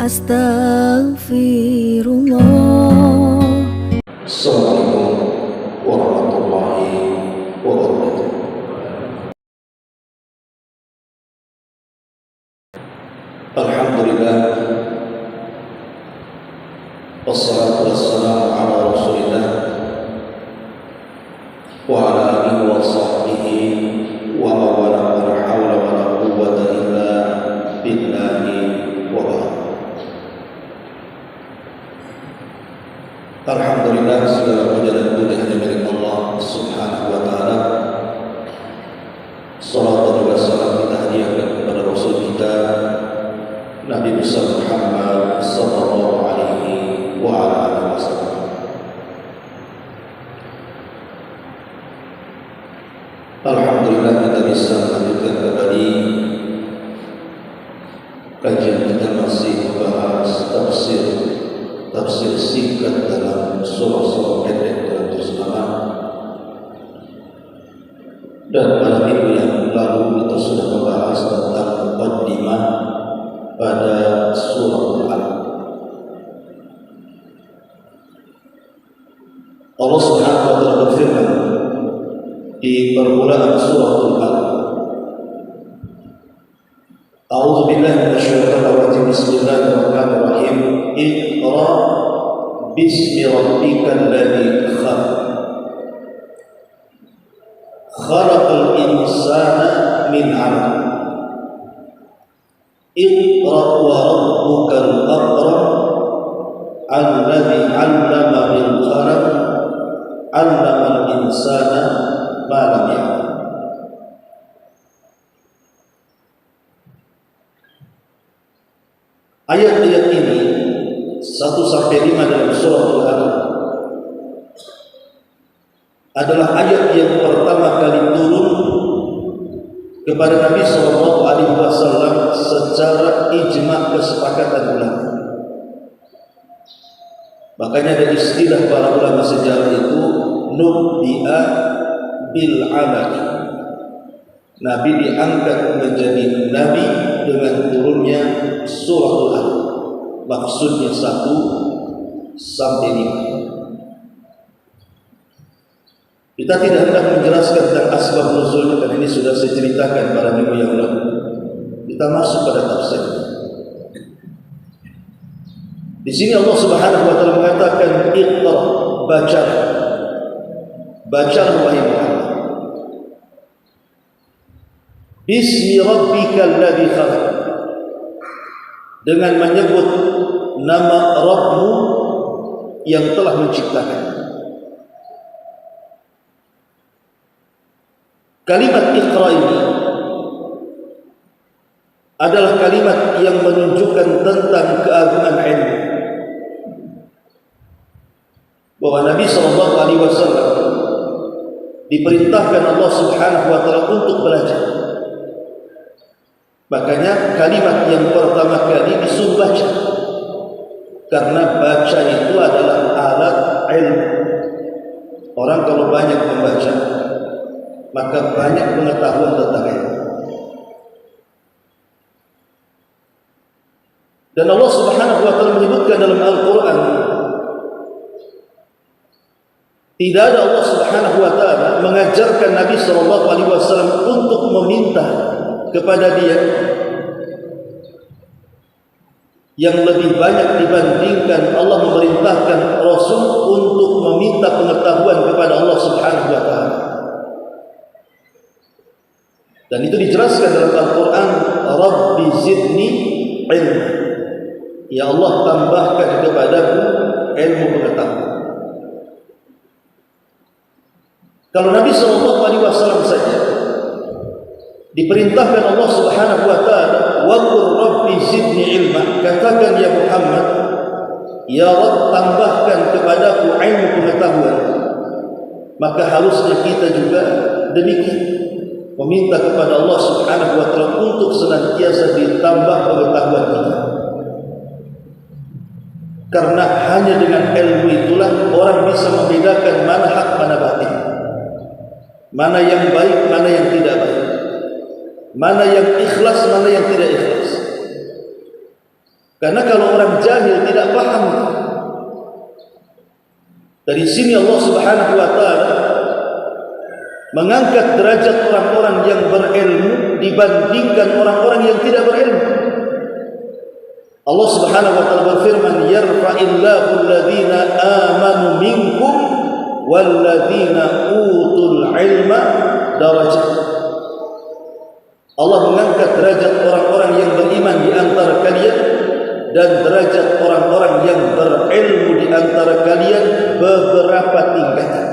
Astaghfirullah. Assalamualaikum warahmatullahi wabarakatuh. Alhamdulillah, wassalatu wassalamu ala Rasulillah wa ala alihi wa sahbihi wa mawala wa la hawla wa la quwwata illa billahi wa ba'd. Alhamdulillah, segala puja dan puji hanya milik Allah Subhanahu wa taala. Salawat dan salam kita hadiahkan kepada Rasul kita Nabi besar Muhammad sallallahu alaihi wa ala alihi wasallam. Alhamdulillah, kita bisa melanjutkan kembali kajian kita masih membahas tafsir singkat dalam surah-surah pendek dalam Al-Quran. Dan pada minggu yang lalu kita sudah membahas tentang muqaddimah pada surah Al-Alaq. Allah Subhanahu wa taala berfirman di permulaan surah Al-Alaq, A'udzu billahi minasyaitonir rajim. Bismillahirrahmanirrahim. Iqra bismi rabbikal ladzi khalaq. Khalaqal insana min 'alaq. Iqra wa rabbukal akram alladzi 'allama bil qalam 'allamal insana ma lam ya'lam. Ayat-ayat ini 1-5 dalam surah Al-Alaq adalah ayat yang pertama kali turun kepada Nabi sallallahu alaihi wasallam secara ijma' kesepakatan ulama. Makanya ada istilah para ulama sejarah itu nubbi'a bil 'alaq. Nabi diangkat menjadi nabi dengan turunnya surah Al-Alaq. Maksudnya 1-5. Kita tidak hendak menjelaskan tentang asbab nuzulnya karena ini sudah saya ceritakan pada minggu yang lalu. Kita masuk pada tafsir. Di sini Allah Subhanahu wa taala mengatakan iqra, baca. Baca wahai Muhammad. Bismi rabbikal ladzi khalaq. Dengan menyebut nama Rabbmu yang telah menciptakan. Kalimat Iqra ini adalah kalimat yang menunjukkan tentang keagungan ilmu. Bahwa Nabi SAW diperintahkan Allah Subhanahu wa taala untuk belajar. Makanya kalimat yang pertama kali disuruh baca. Karena baca itu adalah alat ilmu. Orang kalau banyak membaca, maka banyak pengetahuan tentang ilmu. Dan Allah Subhanahu wa taala menyebutkan dalam Al-Qur'an, tidak ada Allah Subhanahu wa taala mengajarkan Nabi sallallahu alaihi wasallam untuk meminta kepada dia yang lebih banyak dibandingkan Allah memerintahkan Rasul untuk meminta pengetahuan kepada Allah Subhanahu wa taala. Dan itu dijelaskan dalam Al-Quran, Rabbi zidni ilma. Ya Allah, tambahkan kepadaku ilmu pengetahuan. Kalau Nabi SAW saja diperintahkan Allah Subhanahu wa taala, wa qur rabbi zidni ilma, katakan ya Muhammad, ya Rabb, tambahkan kepadaku ilmu pengetahuan, maka harusnya kita juga demikian, meminta kepada Allah Subhanahu wa taala untuk senantiasa ditambah pengetahuan kita. Karena hanya dengan ilmu itulah orang bisa membedakan mana hak, mana batil, mana yang baik, mana yang tidak baik, mana yang ikhlas, mana yang tidak ikhlas. Karena kalau orang jahil tidak paham. Dari sini Allah Subhanahu wa taala mengangkat derajat orang-orang yang berilmu dibandingkan orang-orang yang tidak berilmu. Allah Subhanahu wa taala berfirman, yarfa'illahu alladhina amanu minkum walladzina utul ilma darajat. Allah mengangkat derajat orang-orang yang beriman di antara kalian dan derajat orang-orang yang berilmu di antara kalian beberapa tingkatan.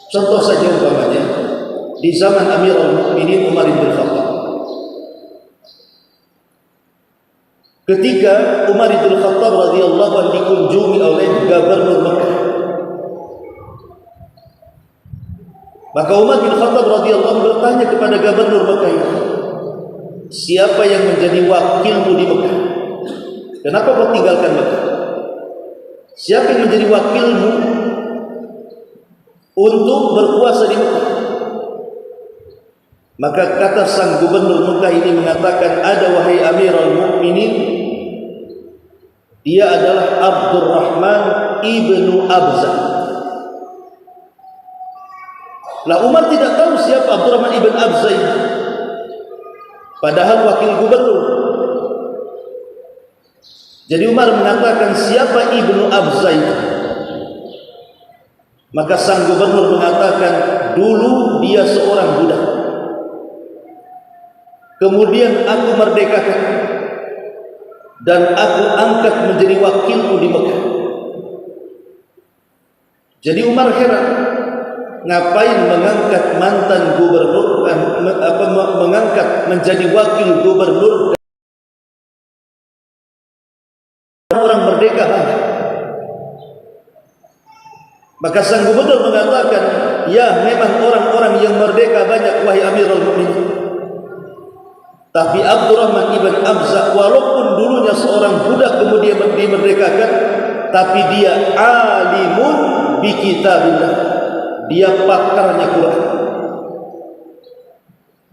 Contoh saja umpamanya di zaman Amirul Mukminin Umar bin Khattab. Ketika Umar bin Khattab radhiyallahu anhu dikunjungi oleh Gubernur Mekah, maka Umar bin Khattab radhiyallahu anhu bertanya kepada Gubernur Mekah itu, siapa yang menjadi wakilmu di Mekah? Kenapa kau tinggalkan Mekah? Siapa yang menjadi wakilmu untuk berkuasa di Mekah? Maka kata sang gubernur Mekah ini mengatakan, ada wahai Amirul Mukminin, dia adalah Abdurrahman ibnu Abza. Lah Umar tidak tahu siapa Abdurrahman ibn Abza ini, padahal wakil gubernur. Jadi Umar mengatakan, siapa ibnu Abza itu? Maka sang gubernur mengatakan, dulu dia seorang budak, kemudian aku merdekakan dan aku angkat menjadi wakilmu di Mekah. Jadi Umar heran, ngapain mengangkat mantan gubernur, mengangkat menjadi wakil gubernur orang merdeka banyak. Maka sang gubernur mengatakan, ya memang orang-orang yang merdeka banyak wahai Amirul Mukminin, tapi Abdurrahman ibn Abza walaupun dulunya seorang budak kemudian dimerdekakan, tapi dia alimun bi kitabillah, dia pakarnya Quran,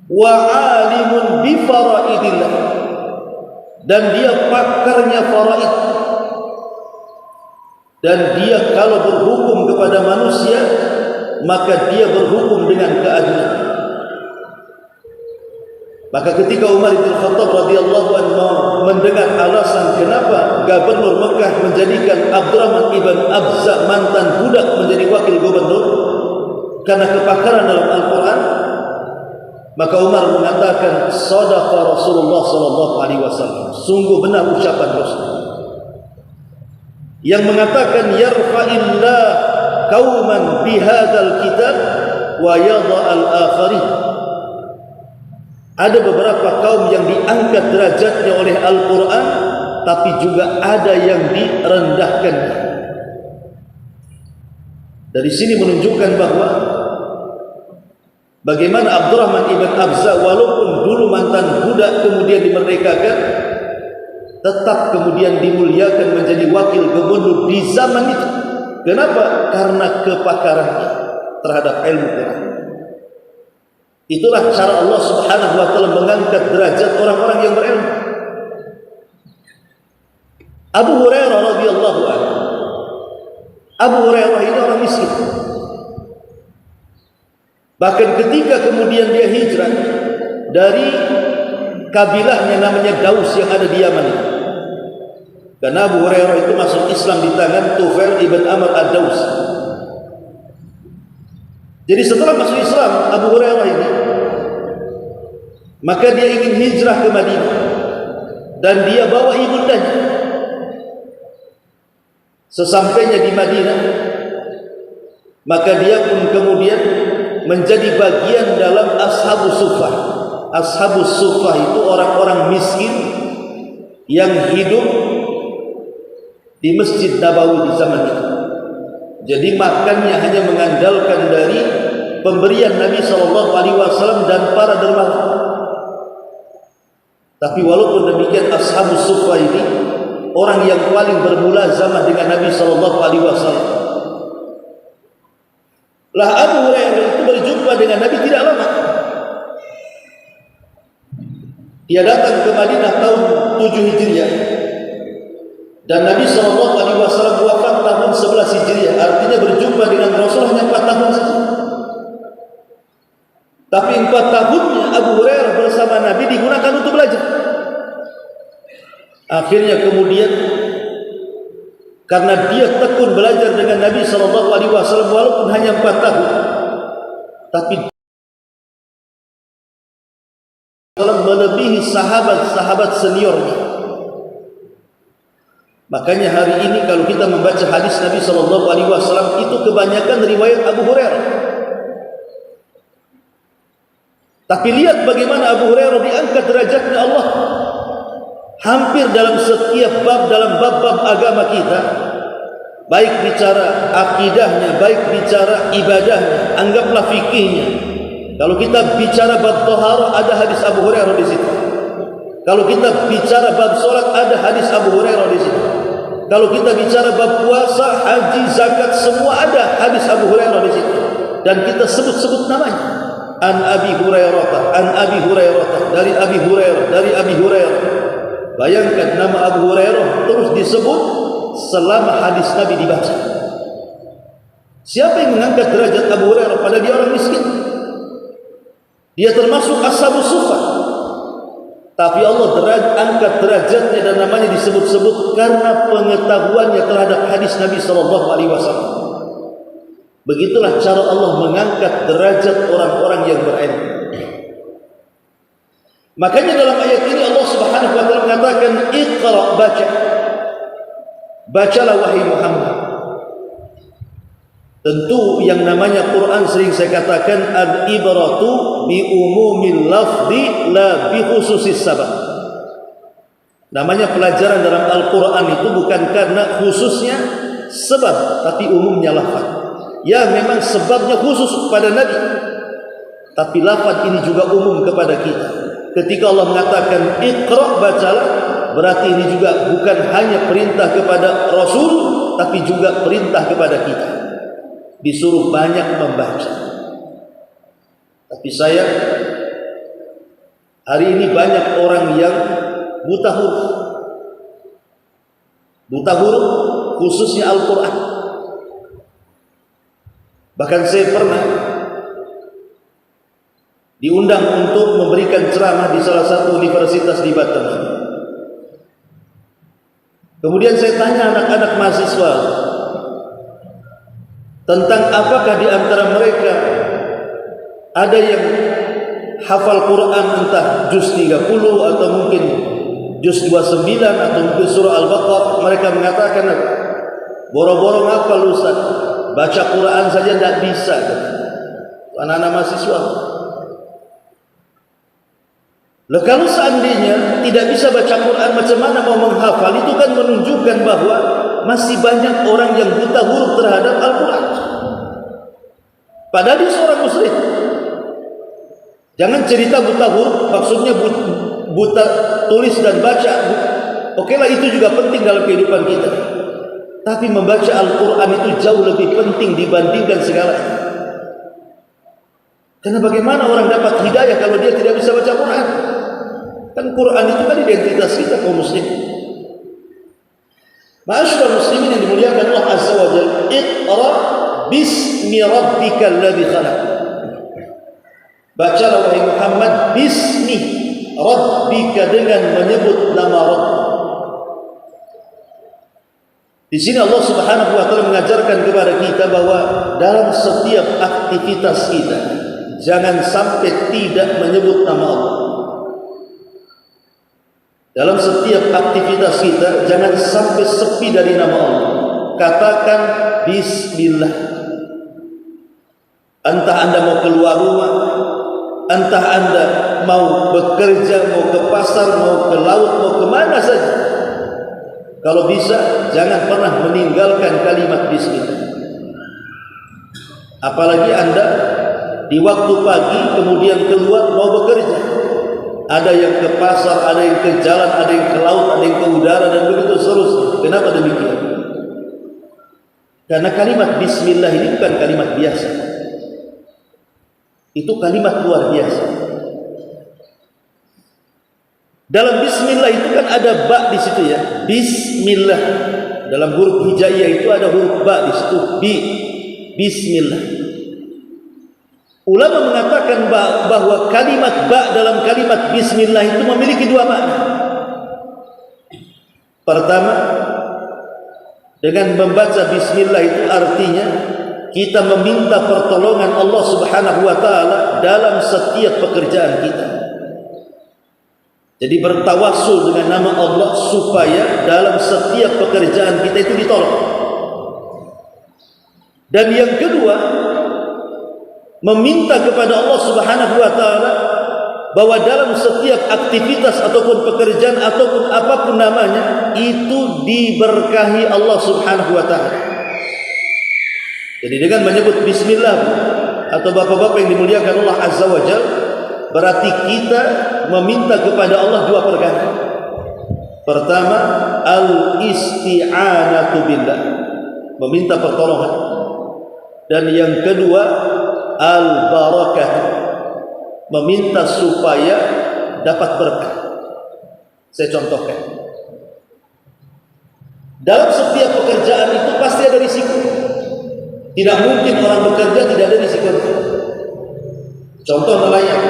wa alimun bi faraidillah, dan dia pakarnya faraid. Dan dia kalau berhukum kepada manusia, maka dia berhukum dengan keadilan. Maka ketika Umar bin Khattab radhiyallahu anhu mendengar alasan kenapa Gubernur Mekah menjadikan Abdurrahman ibn Abza mantan budak menjadi wakil gubernur karena kepakaran dalam Al-Quran, maka Umar mengatakan, shadaqa Rasulullah sallallahu alaihi wasallam, sungguh benar ucapan Rasul yang mengatakan, yarfa'illah qauman bihadzal kitab wa yadha'al akharin. Ada beberapa kaum yang diangkat derajatnya oleh Al-Quran, tapi juga ada yang direndahkan. Dari sini menunjukkan bahwa bagaimana Abdurrahman ibn Abza walaupun dulu mantan budak kemudian dimerdekakan, tetap kemudian dimuliakan menjadi wakil gubernur di zaman itu. Kenapa? Karena kepakarannya terhadap ilmu Quran. Itulah cara Allah Subhanahu wa taala mengangkat derajat orang-orang yang berilmu. Abu Hurairah radhiyallahu anhu. Abu Hurairah ini orang miskin. Bahkan ketika kemudian dia hijrah dari kabilahnya namanya Daus yang ada di Yaman itu. Karena Abu Hurairah itu masuk Islam di tangan Tufail ibn Amr ad-Daus. Jadi setelah masuk Islam Abu Hurairah ini, maka dia ingin hijrah ke Madinah dan dia bawa ibundanya. Sesampainya di Madinah, maka dia pun kemudian menjadi bagian dalam Ashabus Suffah. Ashabus Suffah itu orang-orang miskin yang hidup di Masjid Nabawi di zaman itu. Jadi makannya hanya mengandalkan dari pemberian Nabi SAW dan para dermawan. Tapi walaupun demikian, Ashabus Suffah ini orang yang paling bermulazamah dengan Nabi SAW. Lah Abu Hurairah itu berjumpa dengan Nabi tidak lama. Dia datang ke Madinah tahun 7 Hijriah dan Nabi SAW wafat tahun 11 Hijriah. Artinya berjumpa dengan Rasul hanya 4 tahun saja. Tapi 4 tahunnya Abu Hurairah bersama Nabi digunakan untuk belajar. Akhirnya kemudian karena dia tekun belajar dengan Nabi SAW walaupun hanya 4 tahun, tapi melebihi sahabat-sahabat seniornya. Makanya hari ini kalau kita membaca hadis Nabi SAW itu kebanyakan riwayat Abu Hurairah. Tapi lihat bagaimana Abu Hurairah diangkat derajatnya Allah. Hampir dalam setiap bab dalam bab-bab agama kita, baik bicara akidahnya, baik bicara ibadahnya, anggaplah fikihnya. Kalau kita bicara bab taharah, ada hadis Abu Hurairah di situ. Kalau kita bicara bab salat, ada hadis Abu Hurairah di situ. Kalau kita bicara bab puasa, haji, zakat, semua ada hadis Abu Hurairah di situ. Dan kita sebut-sebut namanya. An Abi Hurairah, an Abi Hurairah, dari Abi Hurairah, dari Abi Hurairah. Bayangkan nama Abu Hurairah terus disebut selama hadis Nabi dibaca. Siapa yang mengangkat derajat Abu Hurairah pada dia orang miskin? Dia termasuk ashabus suffah. Tapi Allah angkat derajatnya dan namanya disebut-sebut karena pengetahuannya terhadap hadis Nabi SAW. Begitulah cara Allah mengangkat derajat orang-orang yang berilmu. Makanya dalam ayat ini Allah Subhanahu wa taala mengatakan, "Iqra", baca. Bacalah wahai Muhammad. Tentu yang namanya Quran sering saya katakan al-ibratu bi umumil lafzi la bi khususis sabab. Namanya pelajaran dalam Al-Quran itu bukan karena khususnya sebab, tapi umumnya lafaz. Ya memang sebabnya khusus kepada Nabi, tapi lafaz ini juga umum kepada kita. Ketika Allah mengatakan Iqra, bacalah, berarti ini juga bukan hanya perintah kepada Rasul, tapi juga perintah kepada kita. Disuruh banyak membaca. Tapi sayang, hari ini banyak orang yang buta huruf. Buta huruf khususnya Al-Quran. Bahkan saya pernah diundang untuk memberikan ceramah di salah satu universitas di Batam. Kemudian saya tanya anak-anak mahasiswa tentang apakah di antara mereka ada yang hafal Quran entah juz 30 atau mungkin juz 29 atau mungkin surah Al-Baqarah. Mereka mengatakan, boro-boro ngapal Ustaz, baca Quran saja tidak bisa. Anak-anak mahasiswa. Loh, kalau seandainya tidak bisa baca Quran, macam mana mau menghafal? Itu kan menunjukkan bahwa masih banyak orang yang buta huruf terhadap Al-Quran. Padahal dia seorang muslim. Jangan cerita buta huruf, maksudnya buta tulis dan baca. Oke lah, itu juga penting dalam kehidupan kita. Tapi membaca Al-Quran itu jauh lebih penting dibandingkan segalanya. Karena bagaimana orang dapat hidayah kalau dia tidak bisa baca Quran? Kan Quran itu kan identitas kita kaum muslim. Ma'asyiral muslimin yang dimuliakan Allah Azza wa Jalla, Iqra bismi rabbikal ladzi khalaq. Bacalah wahai Muhammad bismi rabbika, dengan menyebut nama Rabb. Di sini Allah Subhanahu wa taala mengajarkan kepada kita bahwa dalam setiap aktivitas kita jangan sampai tidak menyebut nama Allah. Dalam setiap aktivitas kita jangan sampai sepi dari nama Allah. Katakan bismillah. Entah Anda mau keluar rumah, entah Anda mau bekerja, mau ke pasar, mau ke laut, mau kemana saja, kalau bisa jangan pernah meninggalkan kalimat bismillah. Apalagi Anda di waktu pagi kemudian keluar mau bekerja, ada yang ke pasar, ada yang ke jalan, ada yang ke laut, ada yang ke udara, dan begitu seterusnya. Kenapa demikian? Karena kalimat bismillah ini bukan kalimat biasa. Itu kalimat luar biasa. Dalam bismillah itu kan ada ba di situ ya. Bismillah. Dalam huruf hijaiyah itu ada huruf ba di situ. Bismillah. Ulama mengatakan bahwa kalimat ba dalam kalimat bismillah itu memiliki dua makna. Pertama, dengan membaca bismillah itu artinya kita meminta pertolongan Allah Subhanahu wa taala dalam setiap pekerjaan kita. Jadi bertawassul dengan nama Allah supaya dalam setiap pekerjaan kita itu ditolong. Dan yang kedua, meminta kepada Allah Subhanahu wa taala bahwa dalam setiap aktivitas ataupun pekerjaan ataupun apapun namanya itu diberkahi Allah Subhanahu wa taala. Jadi dengan menyebut bismillah atau bapak-bapak yang dimuliakan Allah Azza wa Jalla, berarti kita meminta kepada Allah dua perkara. Pertama, al-isti'anatu billah, meminta pertolongan. Dan yang kedua, al-barakah, meminta supaya dapat berkah. Saya contohkan. Dalam setiap pekerjaan itu pasti ada risiko. Tidak mungkin orang bekerja tidak ada risiko. Contoh nelayan.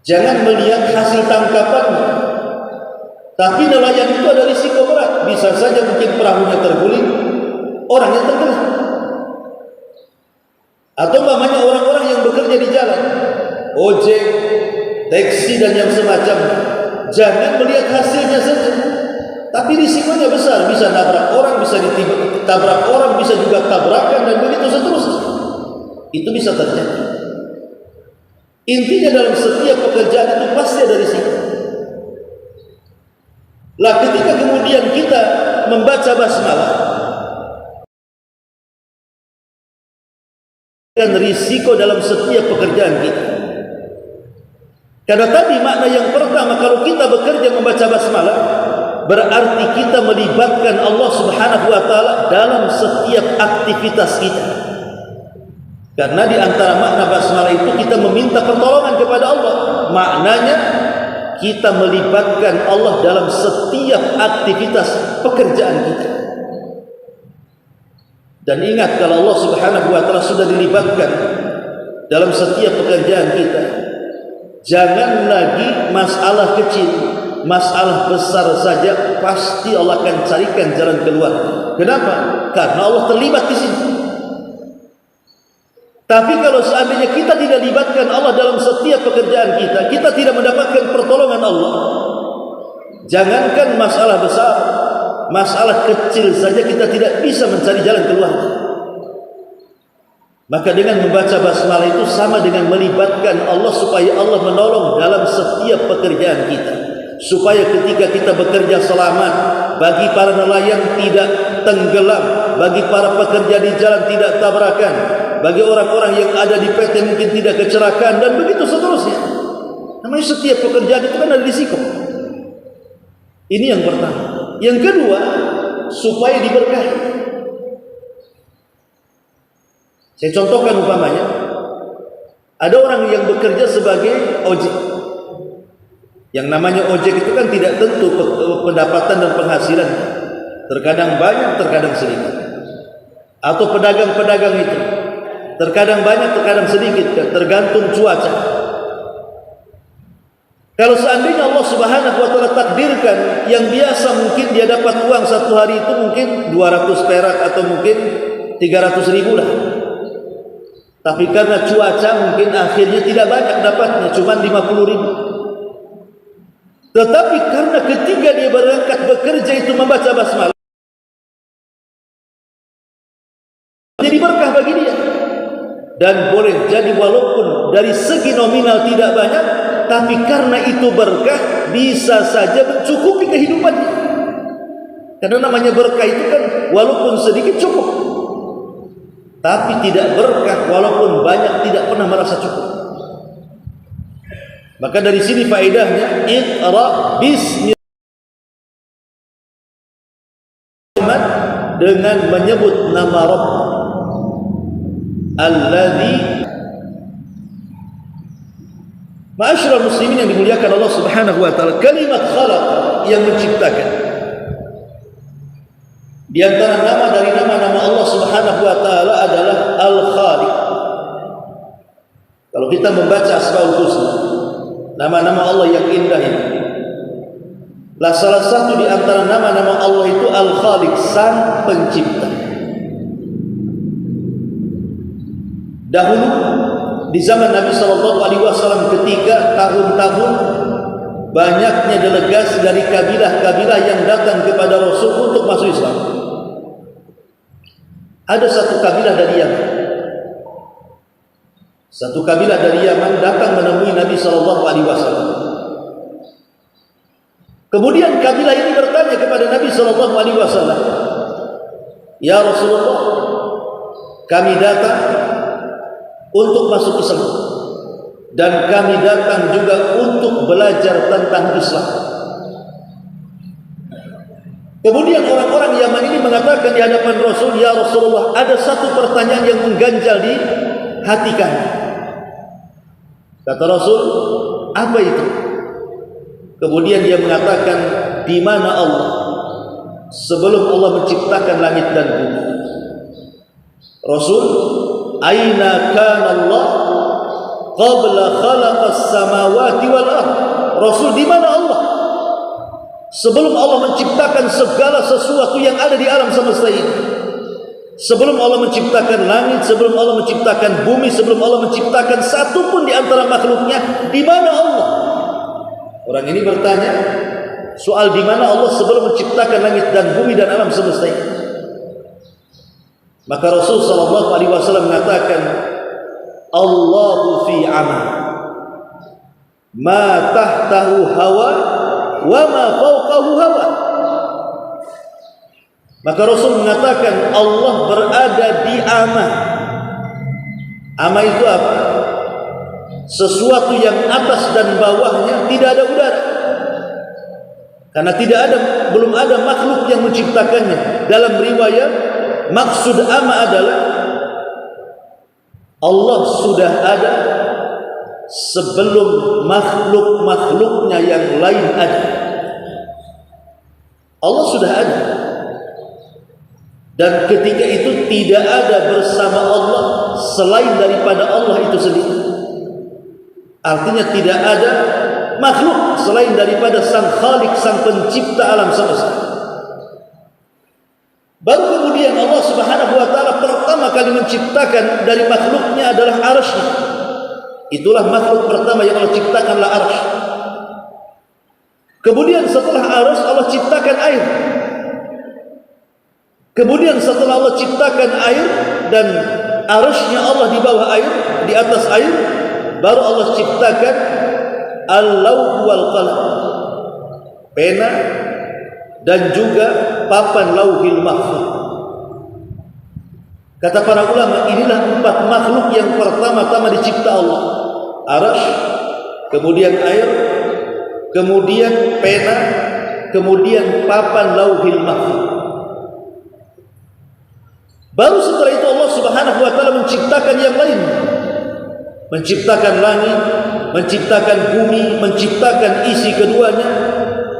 Jangan melihat hasil tangkapannya, tapi nelayan itu ada risiko berat. Bisa saja mungkin perahunya terguling, orangnya tenggelam. Atau namanya orang-orang yang bekerja di jalan, ojek, taksi dan yang semacamnya. Jangan melihat hasilnya saja, tapi risikonya besar. Bisa nabrak orang, bisa ditabrak orang, bisa juga tabrakan dan begitu seterusnya. Itu bisa terjadi. Intinya dalam setiap pekerjaan itu pasti ada risiko. Lah ketika kemudian kita membaca basmalah, dan risiko dalam setiap pekerjaan kita. Karena tadi makna yang pertama, kalau kita bekerja membaca basmalah, berarti kita melibatkan Allah Subhanahu wa taala dalam setiap aktivitas kita. Karena di antara makna basmalah itu kita meminta pertolongan kepada Allah. Maknanya kita melibatkan Allah dalam setiap aktivitas pekerjaan kita. Dan ingat, kalau Allah Subhanahu wa taala sudah dilibatkan dalam setiap pekerjaan kita, jangan lagi masalah kecil, masalah besar saja pasti Allah akan carikan jalan keluar. Kenapa? Karena Allah terlibat di sini. Tapi kalau seandainya kita tidak libatkan Allah dalam setiap pekerjaan kita, kita tidak mendapatkan pertolongan Allah. Jangankan masalah besar, masalah kecil saja kita tidak bisa mencari jalan keluar. Maka dengan membaca basmalah itu sama dengan melibatkan Allah supaya Allah menolong dalam setiap pekerjaan kita. Supaya ketika kita bekerja selamat, bagi para nelayan tidak tenggelam, bagi para pekerja di jalan tidak tabrakan, bagi orang-orang yang ada di PT mungkin tidak kecelakaan, dan begitu seterusnya. Namanya setiap pekerjaan itu kan ada risiko. Ini yang pertama. Yang kedua, supaya diberkahi. Saya contohkan umpamanya, ada orang yang bekerja sebagai ojek. Yang namanya ojek itu kan tidak tentu pendapatan dan penghasilan. Terkadang banyak, terkadang sedikit. Atau pedagang-pedagang itu, terkadang banyak, terkadang sedikit, tergantung cuaca. Kalau seandainya Allah Subhanahu wa taala takdirkan yang biasa mungkin dia dapat uang satu hari itu mungkin 200 perak atau mungkin 300 ribu lah. Tapi karena cuaca mungkin akhirnya tidak banyak dapatnya, cuma 50 ribu. Tetapi karena ketika dia berangkat bekerja itu membaca basmalah, jadi berkah bagi dia. Dan boleh jadi walaupun dari segi nominal tidak banyak, tapi karena itu berkah bisa saja mencukupi kehidupannya. Karena namanya berkah itu kan walaupun sedikit cukup, tapi tidak berkah walaupun banyak tidak pernah merasa cukup. Maka dari sini faedahnya iqra bismillah, dengan menyebut nama Rabb alladzi Ma'asyiral muslimin yang dimuliakan Allah Subhanahu wa taala, kalimat khalaq yang menciptakan, di antara nama dari nama-nama Allah Subhanahu wa taala adalah Al-Khaliq. Kalau kita membaca Asmaul Husna, nama-nama Allah yang indah itu, salah satu di antara nama-nama Allah itu Al-Khaliq, Sang Pencipta. Dahulu di zaman Nabi SAW, ketika tahun-tahun banyaknya delegasi dari kabilah-kabilah yang datang kepada Rasul untuk masuk Islam, ada satu kabilah dari Yaman. Satu kabilah dari Yaman datang menemui Nabi SAW. Kemudian kabilah ini bertanya kepada Nabi SAW, "Ya Rasulullah, kami datang untuk masuk Islam, dan kami datang juga untuk belajar tentang Islam." Kemudian orang-orang Yaman ini mengatakan di hadapan Rasul, "Ya Rasulullah, ada satu pertanyaan yang mengganjal di hati kami." Kata Rasul, "Apa itu?" Kemudian dia mengatakan, "Di mana Allah sebelum Allah menciptakan langit dan bumi?" Rasul, "Aina kana Allah qabla khalaqas samawati wal ard?" Rasul, di mana Allah sebelum Allah menciptakan segala sesuatu yang ada di alam semesta ini? Sebelum Allah menciptakan langit, sebelum Allah menciptakan bumi, sebelum Allah menciptakan satu pun di antara makhluknya, di mana Allah? Orang ini bertanya soal di mana Allah sebelum menciptakan langit dan bumi dan alam semesta ini. Maka Rasul SAW mengatakan, "Allahu fi amal, ma tahtahu hawa, wa ma fawqahu hawa." Maka Rasul mengatakan Allah berada di ama. Ama itu apa? Sesuatu yang atas dan bawahnya tidak ada udara. Karena belum ada makhluk yang menciptakannya. Dalam riwayat, maksud ama adalah Allah sudah ada sebelum makhluk-makhluknya yang lain ada. Allah sudah ada. Dan ketika itu tidak ada bersama Allah selain daripada Allah itu sendiri. Artinya tidak ada makhluk selain daripada Sang Khalik, Sang Pencipta alam semesta. Baru kemudian Allah Subhanahu wa taala pertama kali menciptakan dari makhluknya adalah Arsy. Itulah makhluk pertama yang Allah ciptakanlah Arsy. Kemudian setelah Arsy Allah ciptakan air. Kemudian setelah Allah ciptakan air dan Arsy-nya Allah di bawah air, di atas air, baru Allah ciptakan Al-Lauh wal Qalam, pena dan juga papan Lauhil Mahfuz. Kata para ulama, inilah 4 makhluk yang pertama-tama dicipta Allah. Arsy, kemudian air, kemudian pena, kemudian papan Lauhil Mahfuz. Baru setelah itu Allah Subhanahu wa taala menciptakan yang lain. Menciptakan langit, menciptakan bumi, menciptakan isi keduanya.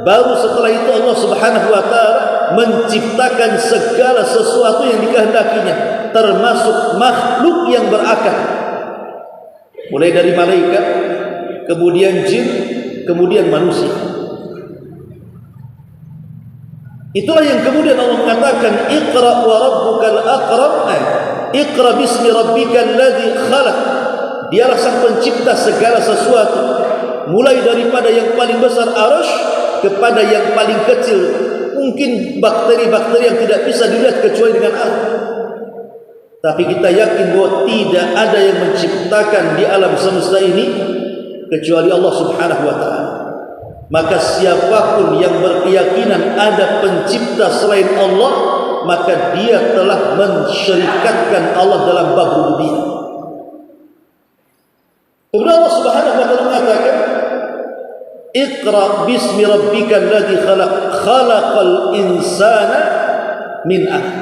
Baru setelah itu Allah Subhanahu wa taala menciptakan segala sesuatu yang dikehendakinya, termasuk makhluk yang berakal. Mulai dari malaikat, kemudian jin, kemudian manusia. Itulah yang kemudian Allah mengatakan, "Iqra wa rabbukal akram." Iqra bismi rabbikal ladzi khalaq. Dialah Sang Pencipta segala sesuatu, mulai daripada yang paling besar Arsy kepada yang paling kecil, mungkin bakteri-bakteri yang tidak bisa dilihat kecuali dengan air. Tapi kita yakin bahwa tidak ada yang menciptakan di alam semesta ini kecuali Allah Subhanahu wa taala. Maka siapapun yang berkeyakinan ada pencipta selain Allah, maka dia telah mensyirikatkan Allah dalam bab rububiyah. Kemudian Allah Subhanahu wa taala mengatakan, "Iqra bismi rabbikal ladzi khalaq, khalaqal insana min 'alaq."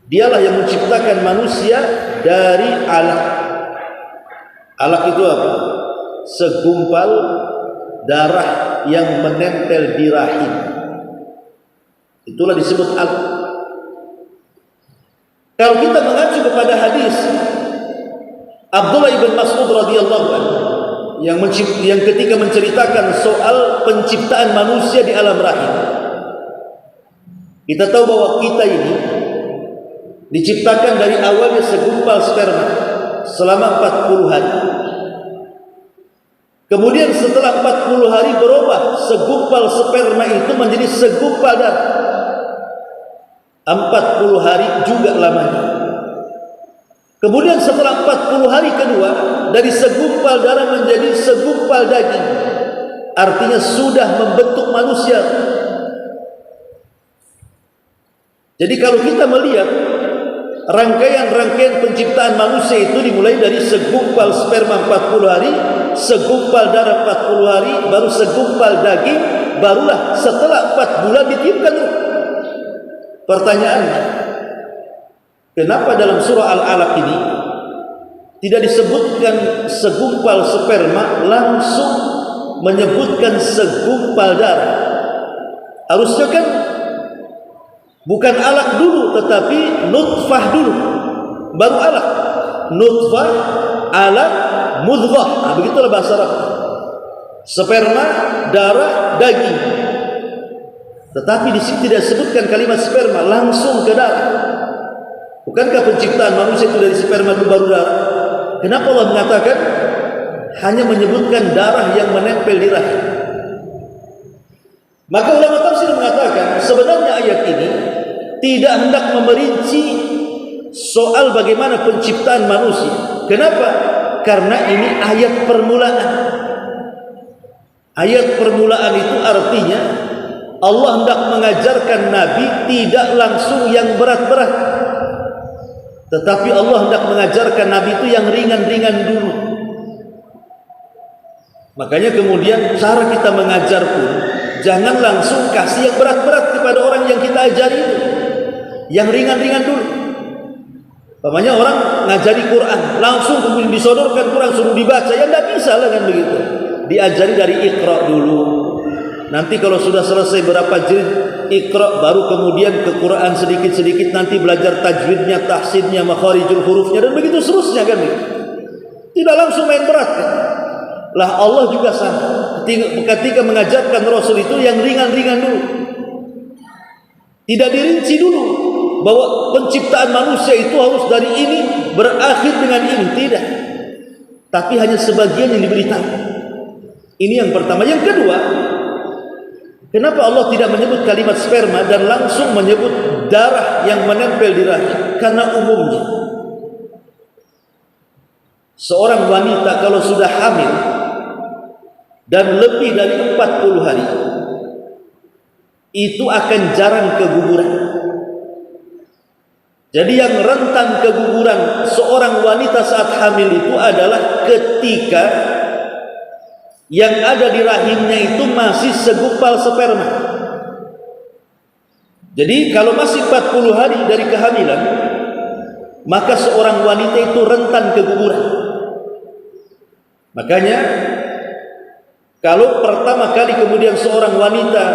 Dialah yang menciptakan manusia dari alaq. Alaq itu apa? segumpal darah yang menempel di rahim. Itulah disebut alaq. Kalau kita mengacu kepada hadis Abdullah ibn Mas'ud radhiyallahu anhu yang ketika menceritakan soal penciptaan manusia di alam rahim, kita tahu bahwa kita ini diciptakan dari awalnya segumpal sperma selama 40 hari. Kemudian setelah 40 hari berubah segumpal sperma itu menjadi segumpal darah. 40 hari juga lamanya. Kemudian setelah 40 hari kedua, dari segumpal darah menjadi segumpal daging. Artinya sudah membentuk manusia. Jadi kalau kita melihat rangkaian-rangkaian penciptaan manusia itu dimulai dari segumpal sperma 40 hari, segumpal darah 40 hari, baru segumpal daging, barulah setelah 4 bulan ditiupkan ruh. Pertanyaannya, kenapa dalam surah Al-Alaq ini tidak disebutkan segumpal sperma, langsung menyebutkan segumpal darah? Harusnya kan bukan alaq dulu, tetapi nutfah dulu, baru alaq. Nutfah, alaq, mudghah. Nah, begitulah bahasa Arab. Sperma, darah, daging. Tetapi di sini tidak disebutkan kalimat sperma, langsung ke darah. Bukankah penciptaan manusia itu dari sperma itu baru darah? Kenapa Allah mengatakan hanya menyebutkan darah yang menempel di rahim? Maka ulama tafsir mengatakan sebenarnya ayat ini tidak hendak memerinci soal bagaimana penciptaan manusia. Kenapa? Karena ini ayat permulaan. Ayat permulaan itu artinya Allah hendak mengajarkan Nabi tidak langsung yang berat-berat, tetapi Allah hendak mengajarkan Nabi itu yang ringan-ringan dulu. Makanya kemudian cara kita mengajar pun jangan langsung kasih yang berat-berat kepada orang yang kita ajari itu, yang ringan-ringan dulu. Umpamanya orang ngajari Quran, langsung kemudian disodorkan Quran suruh dibaca, ya tidak bisa lah kan begitu. Diajari dari Iqra dulu. Nanti kalau sudah selesai berapa jilid Iqra, baru kemudian ke Quran sedikit-sedikit, nanti belajar tajwidnya, tahsinnya, makharijul hurufnya, dan begitu seterusnya kan. Tidak langsung main berat kan? Lah Allah juga sama. Ketika mengajarkan Rasul itu yang ringan-ringan dulu. Tidak dirinci dulu bahwa penciptaan manusia itu harus dari ini berakhir dengan ini, tidak. Tapi hanya sebagian yang diberitahu. Ini yang pertama. Yang kedua, kenapa Allah tidak menyebut kalimat sperma dan langsung menyebut darah yang menempel di rahim? Karena umumnya seorang wanita kalau sudah hamil dan lebih dari 40 hari itu akan jarang keguguran. Jadi yang rentan keguguran seorang wanita saat hamil itu adalah ketika yang ada di rahimnya itu masih segumpal sperma. Jadi kalau masih 40 hari dari kehamilan, maka seorang wanita itu rentan keguguran. Makanya kalau pertama kali kemudian seorang wanita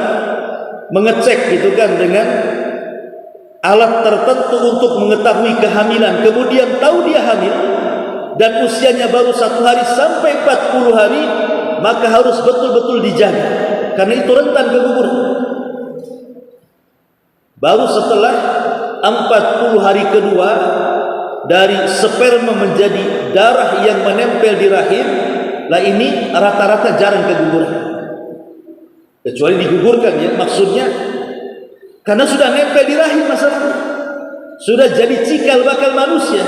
mengecek gitu kan dengan alat tertentu untuk mengetahui kehamilan, kemudian tahu dia hamil dan usianya baru 1 hari sampai 40 hari, maka harus betul-betul dijaga, karena itu rentan keguguran. Baru setelah 40 hari kedua dari sperma menjadi darah yang menempel di rahim, lah ini rata-rata jarang keguguran. Kecuali digugurkan ya, maksudnya karena sudah nempel di rahim masalahnya, sudah jadi cikal bakal manusia.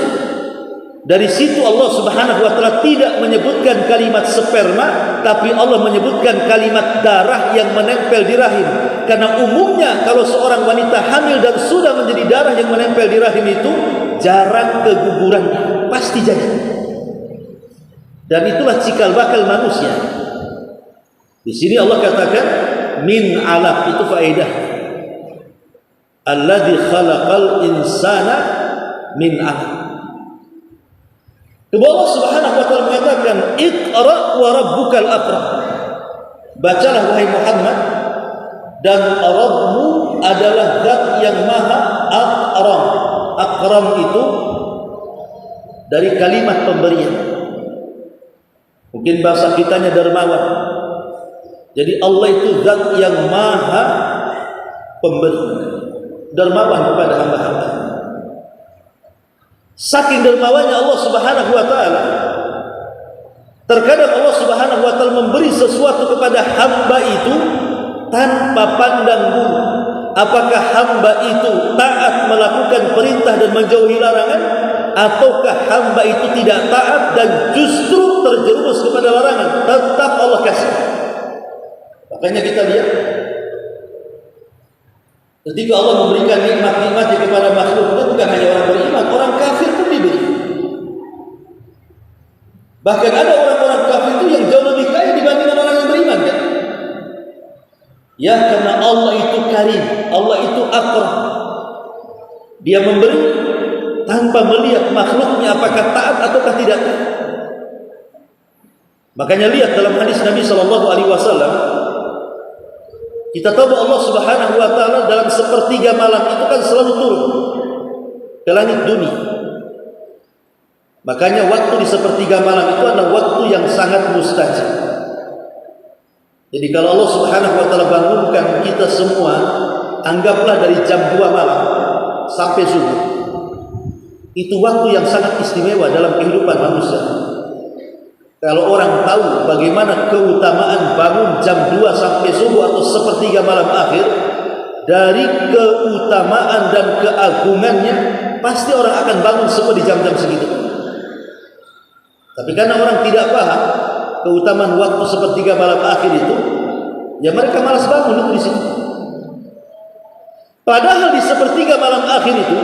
Dari situ Allah Subhanahu wa taala tidak menyebutkan kalimat sperma, tapi Allah menyebutkan kalimat darah yang menempel di rahim. Karena umumnya kalau seorang wanita hamil dan sudah menjadi darah yang menempel di rahim itu jarang kegugurannya, pasti jadi. Dan itulah cikal bakal manusia. Di sini Allah katakan min alaq, itu faedah. Alladzi khalaqal insana min alaq. Kemudian Allah Subhanahu wa taala mengatakan, "Iqra wa rabbukal akram." Bacalah wahai Muhammad, dan Rabbmu adalah zat yang maha akram. Akram itu dari kalimat pemberian. Mungkin bahasa kitanya dermawan. Jadi Allah itu zat yang maha pemberi, dermawan kepada hamba-hamba. Saking dermawannya Allah Subhanahu wa taala, terkadang Allah Subhanahu wa taala memberi sesuatu kepada hamba itu tanpa pandang bulu. Apakah hamba itu taat melakukan perintah dan menjauhi larangan, ataukah hamba itu tidak taat dan justru terjerumus kepada larangan? Tetap Allah kasih. Makanya kita lihat, ketika Allah memberikan nikmat-nikmatnya kepada makhluknya, bukan hanya orang beriman, orang kafir pun diberi. Bahkan ada orang-orang kafir itu yang jauh lebih kaya dibandingkan orang yang beriman, kan? Ya, karena Allah itu karim, Allah itu akram. Dia memberi tanpa melihat makhluknya apakah taat ataukah tidak taat. Makanya lihat dalam hadis Nabi SAW, kita tahu Allah Subhanahu wa taala dalam sepertiga malam itu kan selalu turun ke langit dunia. Makanya waktu di sepertiga malam itu adalah waktu yang sangat mustajab. Jadi kalau Allah Subhanahu wa taala bangunkan kita semua, anggaplah dari jam 2 malam sampai subuh. Itu waktu yang sangat istimewa dalam kehidupan manusia. Kalau orang tahu bagaimana keutamaan bangun jam 2 sampai subuh atau sepertiga malam akhir, dari keutamaan dan keagungannya, pasti orang akan bangun semua di jam-jam segitu. Tapi karena orang tidak paham keutamaan waktu sepertiga malam akhir itu, ya mereka malas bangun itu di situ. Padahal di sepertiga malam akhir itu,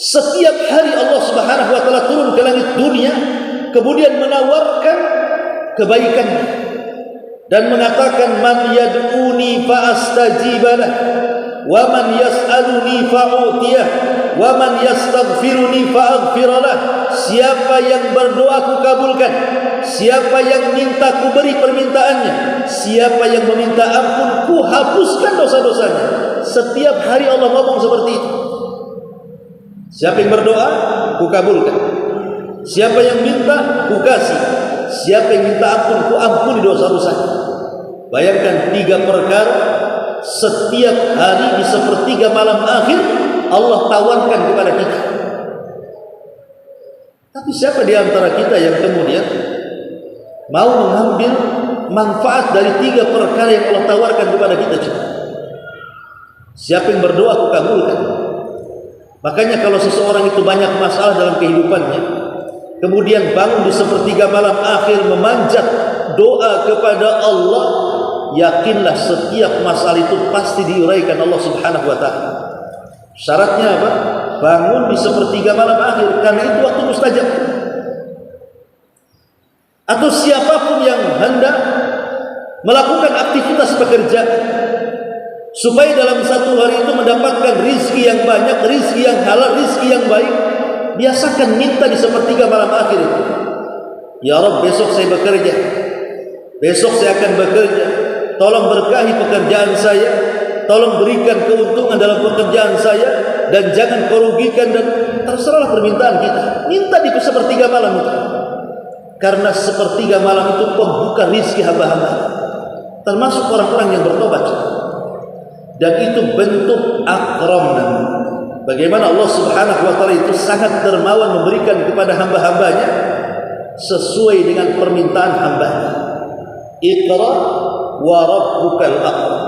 setiap hari Allah Subhanahu wa taala turun ke langit dunia, kemudian menawarkan kebaikan dan mengatakan, "Man yad'uni fa astajibalah, wa man yas'aluni fa u'tiyah, wa man yastaghfiruni fa aghfiralah." Siapa yang berdoa ku kabulkan, siapa yang minta ku beri permintaannya, siapa yang meminta ampun ku hapuskan dosa-dosanya. Setiap hari Allah ngomong seperti itu. Siapa yang berdoa ku kabulkan, siapa yang minta ku kasih, siapa yang minta ampun ku ampuni dosa-dosanya. Bayangkan 3 perkara setiap hari di sepertiga malam akhir Allah tawarkan kepada kita. Tapi siapa di antara kita yang kemudian mau mengambil manfaat dari 3 perkara yang Allah tawarkan kepada kita juga? Siapa yang berdoa ku kabulkan. Makanya kalau seseorang itu banyak masalah dalam kehidupannya, kemudian bangun di sepertiga malam akhir memanjat doa kepada Allah, yakinlah setiap masalah itu pasti diuraikan Allah Subhanahu wa taala. Syaratnya apa? Bangun di sepertiga malam akhir, karena itu waktu mustajab. Atau siapapun yang hendak melakukan aktivitas pekerjaan supaya dalam satu hari itu mendapatkan rizki yang banyak, rizki yang halal, rizki yang baik, biasakan minta di sepertiga malam akhir itu. Ya Rabb, besok saya bekerja, besok saya akan bekerja, tolong berkahi pekerjaan saya, tolong berikan keuntungan dalam pekerjaan saya, dan jangan kau rugikan. Dan terserahlah permintaan kita, minta di sepertiga malam itu, karena sepertiga malam itu pembuka rizki hamba-hamba, termasuk orang-orang yang bertobat. Dan itu bentuk akram. Bagaimana Allah Subhanahu wa taala itu sangat dermawan memberikan kepada hamba-hambanya sesuai dengan permintaan hambanya. Iqra wa rabbukal akram.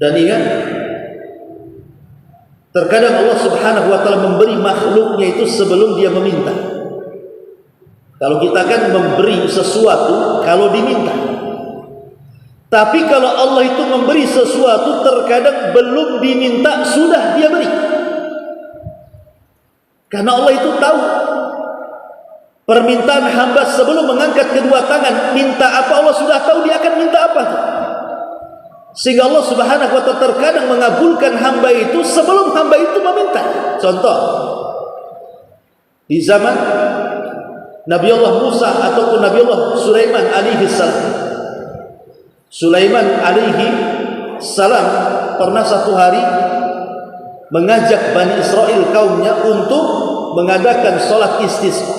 Dan ingat, terkadang Allah Subhanahu wa taala memberi makhluknya itu sebelum dia meminta. Kalau kita kan memberi sesuatu kalau diminta. Tapi kalau Allah itu memberi sesuatu terkadang belum diminta sudah dia beri. Karena Allah itu tahu permintaan hamba sebelum mengangkat kedua tangan minta apa, Allah sudah tahu dia akan minta apa. Sehingga Allah Subhanahu wa taala terkadang mengabulkan hamba itu sebelum hamba itu meminta. Contoh, di zaman Nabi Allah Musa ataupun Nabi Allah Sulaiman alaihi salam. Sulaiman alaihi salam pernah satu hari mengajak Bani Israel kaumnya untuk mengadakan sholat istisqa.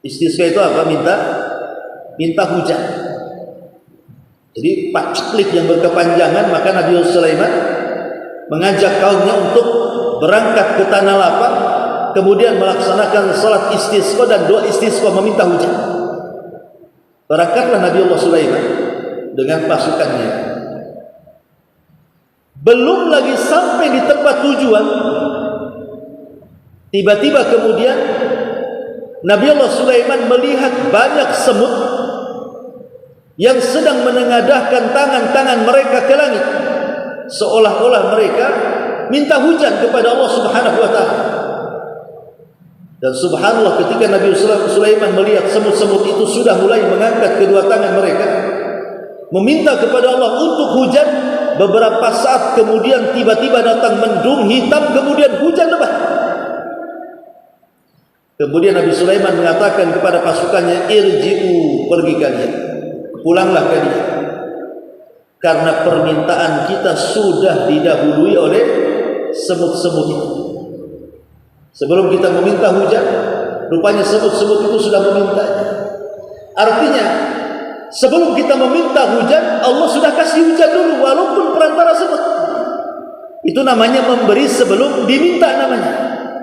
Istisqa itu apa? Minta hujan. Jadi paceklik yang berkepanjangan, maka Nabi Sulaiman mengajak kaumnya untuk berangkat ke tanah lapang, kemudian melaksanakan salat istisqa dan doa istisqa meminta hujan. Berangkatlah Nabi Allah Sulaiman dengan pasukannya. Belum lagi sampai di tempat tujuan, tiba-tiba kemudian Nabi Allah Sulaiman melihat banyak semut yang sedang menengadahkan tangan-tangan mereka ke langit, seolah-olah mereka minta hujan kepada Allah Subhanahu wa taala. Dan subhanallah, ketika Nabi Sulaiman melihat semut-semut itu sudah mulai mengangkat kedua tangan mereka meminta kepada Allah untuk hujan, beberapa saat kemudian tiba-tiba datang mendung hitam, kemudian hujan lebat. Kemudian Nabi Sulaiman mengatakan kepada pasukannya, irji'u, pergi kalian, pulanglah kalian, karena permintaan kita sudah didahului oleh semut-semut itu. Sebelum kita meminta hujan, rupanya semut-semut itu sudah meminta. Artinya, sebelum kita meminta hujan, Allah sudah kasih hujan dulu, walaupun perantara semut. Itu namanya memberi sebelum diminta namanya.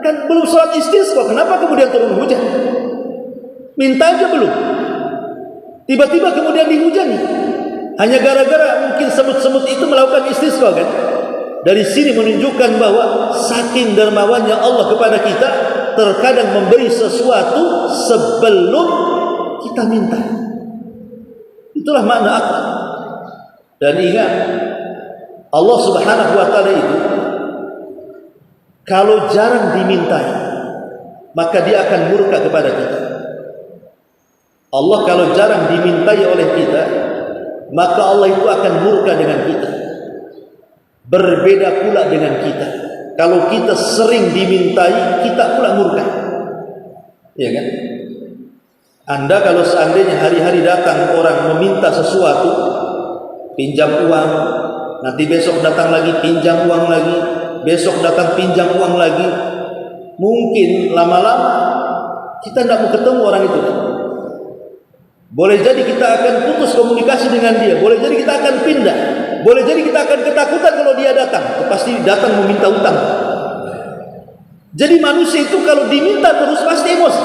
Kan belum sholat istisqa, kenapa kemudian turun hujan? Minta aja belum, tiba-tiba kemudian dihujani. Hanya gara-gara mungkin semut-semut itu melakukan istisqa kan? Dari sini menunjukkan bahwa saking dermawannya Allah kepada kita, terkadang memberi sesuatu sebelum kita minta. Itulah makna akal. Dan ingat, Allah Subhanahu wa taala itu kalau jarang dimintai, maka dia akan murka kepada kita. Allah kalau jarang dimintai oleh kita, maka Allah itu akan murka dengan kita. Berbeda pula dengan kita. Kalau kita sering dimintai, kita pula murka. Ya kan? Anda kalau seandainya hari-hari datang orang meminta sesuatu, pinjam uang, nanti besok datang lagi pinjam uang lagi, besok datang pinjam uang lagi, mungkin lama-lama kita tidak mau ketemu orang itu. Boleh jadi kita akan putus komunikasi dengan dia, boleh jadi kita akan pindah, boleh jadi kita akan ketakutan kalau dia datang, pasti datang meminta utang. Jadi manusia itu kalau diminta terus pasti emosi.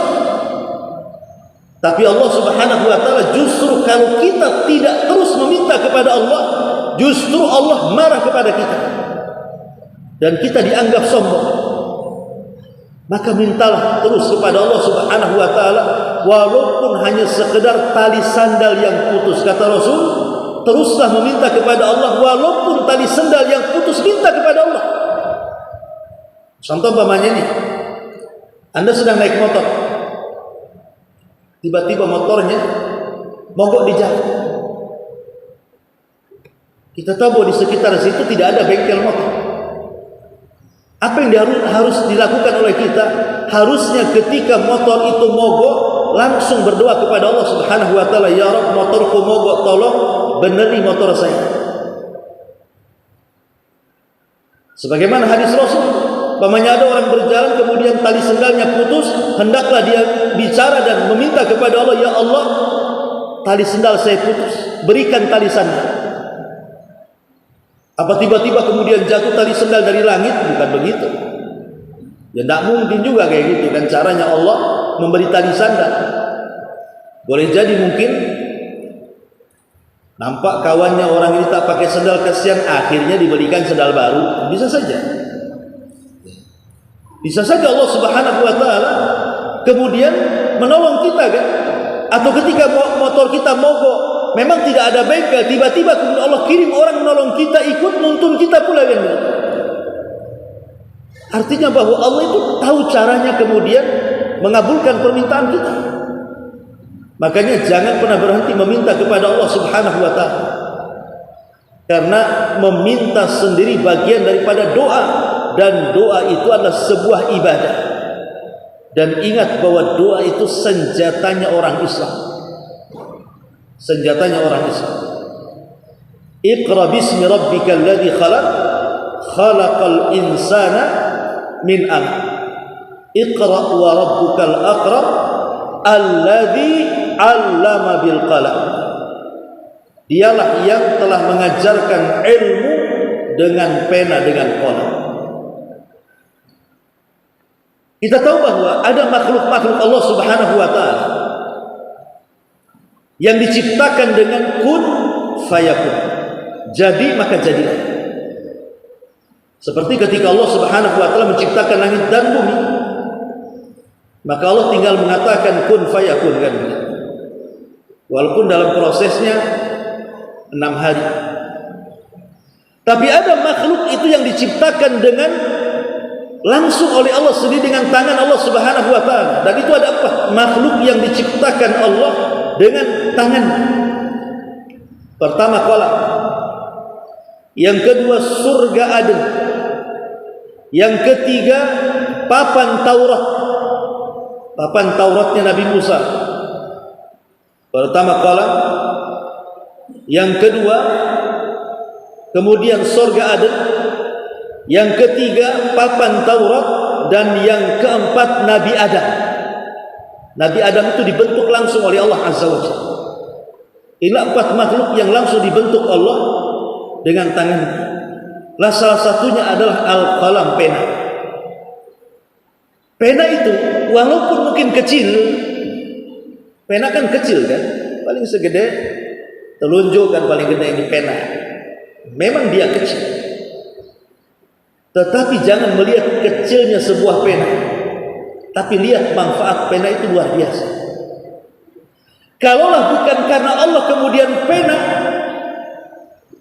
Tapi Allah Subhanahu wa taala justru kalau kita tidak terus meminta kepada Allah, justru Allah marah kepada kita dan kita dianggap sombong. Maka mintalah terus kepada Allah Subhanahu wa taala, walaupun hanya sekedar tali sandal yang putus. Kata Rasul, teruslah meminta kepada Allah walaupun tali sandal yang putus, minta kepada Allah. Contoh umpamanya nih, Anda sedang naik motor, tiba-tiba motornya mogok di jalan. Kita tahu di sekitar situ tidak ada bengkel motor. Apa yang harus dilakukan oleh kita? Harusnya ketika motor itu mogok, langsung berdoa kepada Allah Subhanahu wa taala, ya Rabb, motorku mogok, tolong beneri motor saya. Sebagaimana hadis Rasul, umpamanya ada orang berjalan kemudian tali sendalnya putus, hendaklah dia bicara dan meminta kepada Allah, ya Allah, tali sendal saya putus, berikan tali sandal. Apa tiba-tiba kemudian jatuh tali sendal dari langit? Bukan begitu. Ya tidak mungkin juga kayak gitu kan caranya Allah memberi tali sandal. Boleh jadi mungkin nampak kawannya orang ini tak pakai sandal, kasihan, akhirnya diberikan sandal baru. Bisa saja. Bisa saja Allah Subhanahu wa taala kemudian menolong kita kan? Atau ketika motor kita mogok, memang tidak ada bengkel, tiba-tiba kemudian Allah kirim orang menolong kita, ikut nuntun kita pula kan? Artinya bahwa Allah itu tahu caranya kemudian mengabulkan permintaan kita. Makanya jangan pernah berhenti meminta kepada Allah Subhanahu wa taala. Karena meminta sendiri bagian daripada doa, dan doa itu adalah sebuah ibadah. Dan ingat bahwa doa itu senjatanya orang Islam. Senjatanya orang Islam. Iqra bismi rabbikal ladzi khalaq, khalaqal insana min 'alaq. Iqra wa rabbukal akram alladzi 'allama bil qalam. Dialah yang telah mengajarkan ilmu dengan pena, dengan qalam. Kita tahu bahwa ada makhluk-makhluk Allah Subhanahu wa taala yang diciptakan dengan kun fayakun. Jadi maka jadilah. Seperti ketika Allah Subhanahu wa taala menciptakan langit dan bumi, maka Allah tinggal mengatakan kun fayakun, kan? Walaupun dalam prosesnya 6 hari. Tapi ada makhluk itu yang diciptakan dengan langsung oleh Allah sendiri, dengan tangan Allah Subhanahu wa taala. Dan itu ada apa? Makhluk yang diciptakan Allah dengan tangan. Pertama qalam. Yang kedua surga Aden. Yang ketiga papan Taurat. Papan Tauratnya Nabi Musa. Pertama qalam. Yang kedua kemudian surga Aden. Yang ketiga papan Taurat, dan yang keempat Nabi Adam. Nabi Adam itu dibentuk langsung oleh Allah Azza wa Jalla. Inilah 4 makhluk yang langsung dibentuk Allah dengan tangan. Lah salah satunya adalah al-qalam, pena. Pena itu walaupun mungkin kecil, pena kan kecil kan, paling segede telunjuk kan, paling gede ini pena. Memang dia kecil. Tetapi jangan melihat kecilnya sebuah pena, tapi lihat manfaat pena itu luar biasa. Kalaulah bukan karena Allah kemudian pena,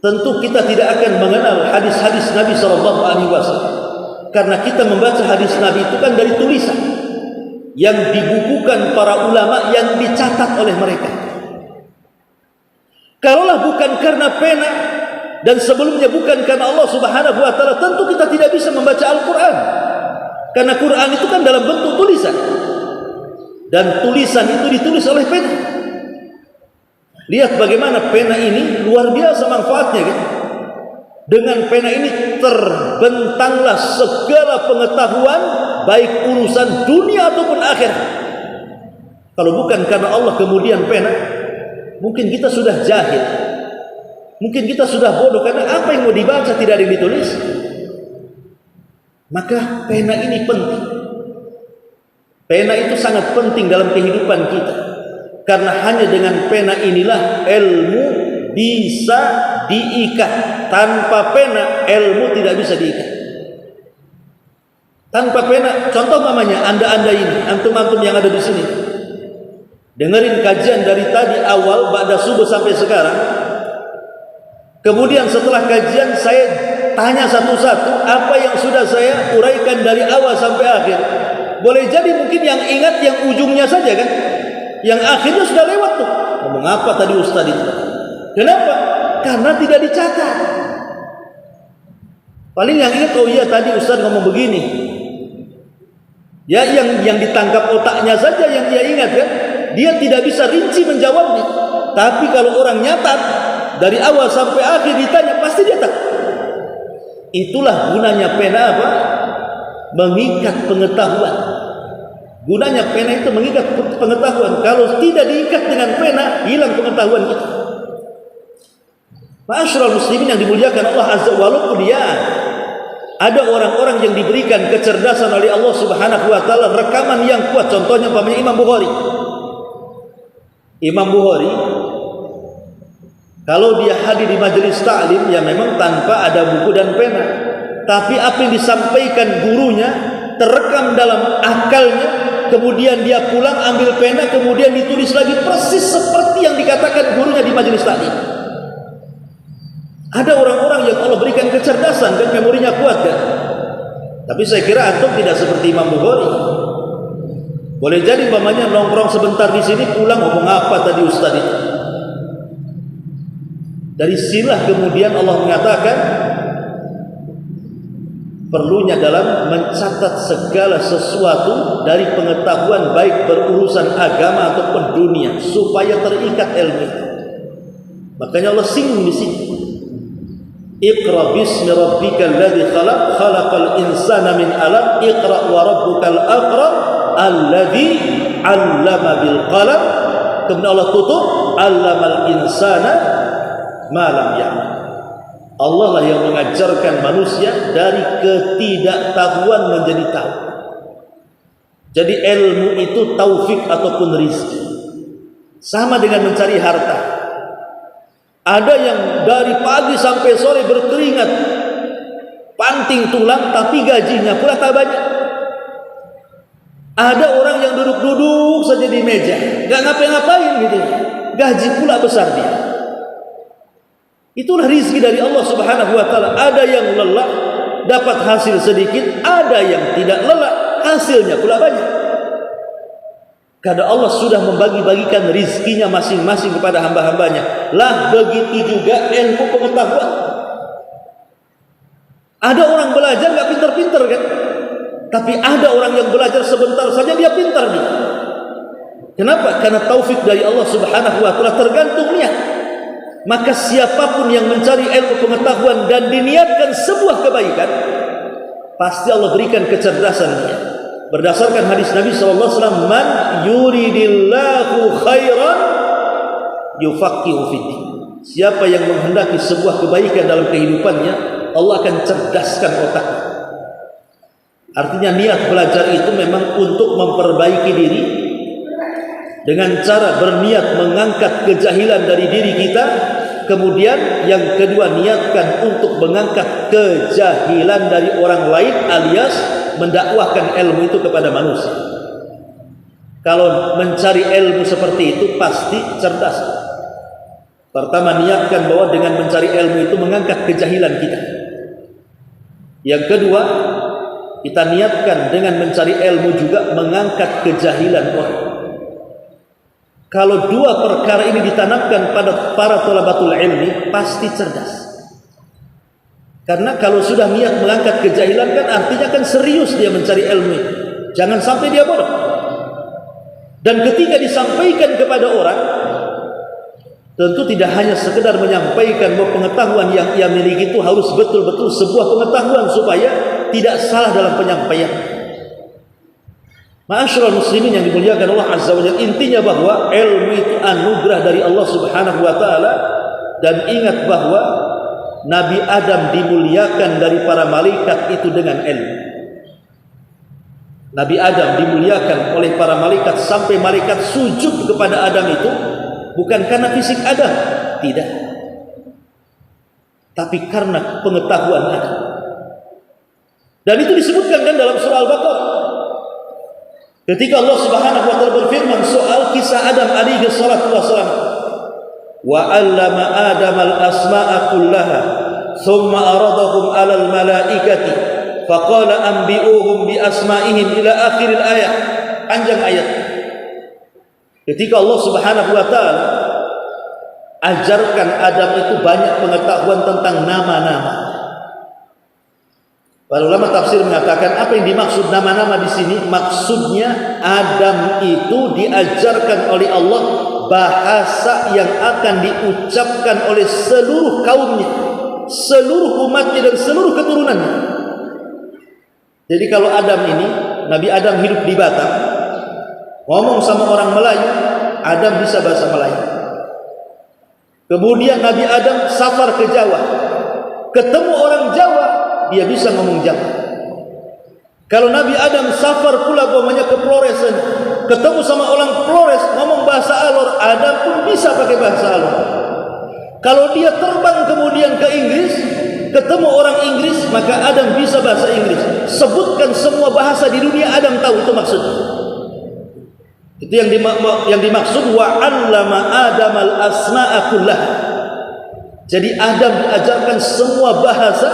tentu kita tidak akan mengenal hadis-hadis Nabi SAW. Karena kita membaca hadis Nabi itu kan dari tulisan yang dibukukan para ulama, yang dicatat oleh mereka. Kalaulah bukan karena pena, dan sebelumnya bukan karena Allah Subhanahu wa taala, tentu kita tidak bisa membaca Al-Quran. Karena Quran itu kan dalam bentuk tulisan, dan tulisan itu ditulis oleh pena. Lihat bagaimana pena ini luar biasa manfaatnya, kan? Dengan pena ini terbentanglah segala pengetahuan, baik urusan dunia ataupun akhirat. Kalau bukan karena Allah kemudian pena, mungkin kita sudah jahil, mungkin kita sudah bodoh, karena apa yang mau dibaca tidak ada yang ditulis. Maka pena ini penting. Pena itu sangat penting dalam kehidupan kita. Karena hanya dengan pena inilah ilmu bisa diikat. Tanpa pena ilmu tidak bisa diikat. Tanpa pena, contoh namanya anda ini, antum-antum yang ada di sini, dengerin kajian dari tadi awal ba'da subuh sampai sekarang. Kemudian setelah kajian saya tanya satu-satu apa yang sudah saya uraikan dari awal sampai akhir. Boleh jadi mungkin yang ingat yang ujungnya saja, kan? Yang akhirnya sudah lewat tuh. Ngomong apa tadi Ustaz itu? Kenapa? Karena tidak dicatat. Paling yang ingat, oh iya tadi Ustaz ngomong begini. Ya, yang ditangkap otaknya saja yang dia ingat, kan? Dia tidak bisa rinci menjawabnya. Tapi kalau orang nyatat dari awal sampai akhir ditanya, pasti dia tahu. Itulah gunanya pena apa? Mengikat pengetahuan. Gunanya pena itu mengikat pengetahuan. Kalau tidak diikat dengan pena, hilang pengetahuan kita. Ma'asyiral muslimin yang dimuliakan Allah Azza wa Jalla, dia ada orang-orang yang diberikan kecerdasan oleh Allah Subhanahu wa taala, rekaman yang kuat. Contohnya umpamanya Imam Bukhari. Imam Bukhari kalau dia hadir di majelis ta'lim, ya memang tanpa ada buku dan pena, tapi apa yang disampaikan gurunya terekam dalam akalnya, kemudian dia pulang ambil pena, kemudian ditulis lagi persis seperti yang dikatakan gurunya di majelis ta'lim. Ada orang-orang yang Allah berikan kecerdasan dan memorinya kuat, kan? Tapi saya kira antum tidak seperti Imam Bukhari. Boleh jadi umpamanya nongkrong sebentar di sini, pulang ngomong apa tadi Ustaz itu. Dari sinilah kemudian Allah mengatakan perlunya dalam mencatat segala sesuatu dari pengetahuan baik berurusan agama ataupun dunia supaya terikat ilmu. Makanya Allah singgung di sini. Iqra bismi rabbikal ladzi khalaq, khalaqal insana min 'alaq, iqra wa rabbukal akram alladzi 'allama bil qalam. Kemudian Allah tutup, 'allamal insana ma lam ya'lam. Allah lah yang mengajarkan manusia dari ketidaktahuan menjadi tahu. Jadi ilmu itu taufik ataupun rizki. Sama dengan mencari harta. Ada yang dari pagi sampai sore berkeringat, panting tulang, tapi gajinya pula tak banyak. Ada orang yang duduk-duduk saja di meja, gak ngapa-ngapain gitu, gaji pula besar dia. Itulah rizki dari Allah Subhanahu wa ta'ala. Ada yang lelah, dapat hasil sedikit. Ada yang tidak lelah, hasilnya pula banyak. Karena Allah sudah membagi-bagikan rizkinya masing-masing kepada hamba-hambanya. Lah begitu juga ilmu pengetahuan. Ada orang belajar gak pintar-pintar kan? Tapi ada orang yang belajar sebentar saja dia pintar nih. Kenapa? Karena taufik dari Allah Subhanahu wa ta'ala, tergantung niat. Maka siapapun yang mencari ilmu pengetahuan dan diniatkan sebuah kebaikan, pasti Allah berikan kecerdasan dia. Berdasarkan hadis Nabi SAW, man yuridillahu khairan yufaqihu fiddin. Siapa yang menghendaki sebuah kebaikan dalam kehidupannya, Allah akan cerdaskan otaknya. Artinya niat belajar itu memang untuk memperbaiki diri, dengan cara berniat mengangkat kejahilan dari diri kita. Kemudian yang kedua, niatkan untuk mengangkat kejahilan dari orang lain, alias mendakwahkan ilmu itu kepada manusia. Kalau mencari ilmu seperti itu pasti cerdas. Pertama, niatkan bahwa dengan mencari ilmu itu mengangkat kejahilan kita. Yang kedua, kita niatkan dengan mencari ilmu juga mengangkat kejahilan orang. Kalau dua perkara ini ditanamkan pada para thalabatul ilmi, pasti cerdas. Karena kalau sudah niat mengangkat kejahilan kan artinya kan serius dia mencari ilmu. Jangan sampai dia bodoh. Dan ketika disampaikan kepada orang, tentu tidak hanya sekedar menyampaikan bahwa pengetahuan yang ia miliki itu harus betul-betul sebuah pengetahuan supaya tidak salah dalam penyampaian. Ma'asyiral muslimin yang dimuliakan Allah Azza wa Jalla, intinya bahwa ilmu itu anugerah dari Allah Subhanahu wa ta'ala. Dan ingat bahwa Nabi Adam dimuliakan dari para malaikat itu dengan ilmu. Nabi Adam dimuliakan oleh para malaikat sampai malaikat sujud kepada Adam itu bukan karena fisik Adam, tidak, tapi karena pengetahuan Adam. Dan itu disebutkan kan dalam surah Al-Baqarah. Ketika Allah Subhanahu wa ta'ala berfirman soal kisah Adam alaihi salatu wassalam, wa 'allama Adam al-asma'a kullaha thumma aradahum 'ala al-malaikati faqala anbi'uhum bi asma'ihim ila akhir al-ayat. Panjang ayat. Ketika Allah Subhanahu wa ta'ala ajarkan Adam itu banyak pengetahuan tentang nama-nama. Para ulama tafsir mengatakan apa yang dimaksud nama-nama di sini? Maksudnya Adam itu diajarkan oleh Allah bahasa yang akan diucapkan oleh seluruh kaumnya, seluruh umatnya dan seluruh keturunannya. Jadi kalau Adam ini, Nabi Adam hidup di Batam, ngomong sama orang Melayu, Adam bisa bahasa Melayu. Kemudian Nabi Adam safar ke Jawa, ketemu orang Jawa, dia bisa ngomong Jawa. Kalau Nabi Adam safar pula umpamanya ke Flores, ketemu sama orang Flores ngomong bahasa Alor, Adam pun bisa pakai bahasa Alor. Kalau dia terbang kemudian ke Inggris, ketemu orang Inggris, maka Adam bisa bahasa Inggris. Sebutkan semua bahasa di dunia, Adam tahu itu maksudnya. Itu yang dimaksud wa 'allama Adam al-asma'a kullah. Jadi Adam diajarkan semua bahasa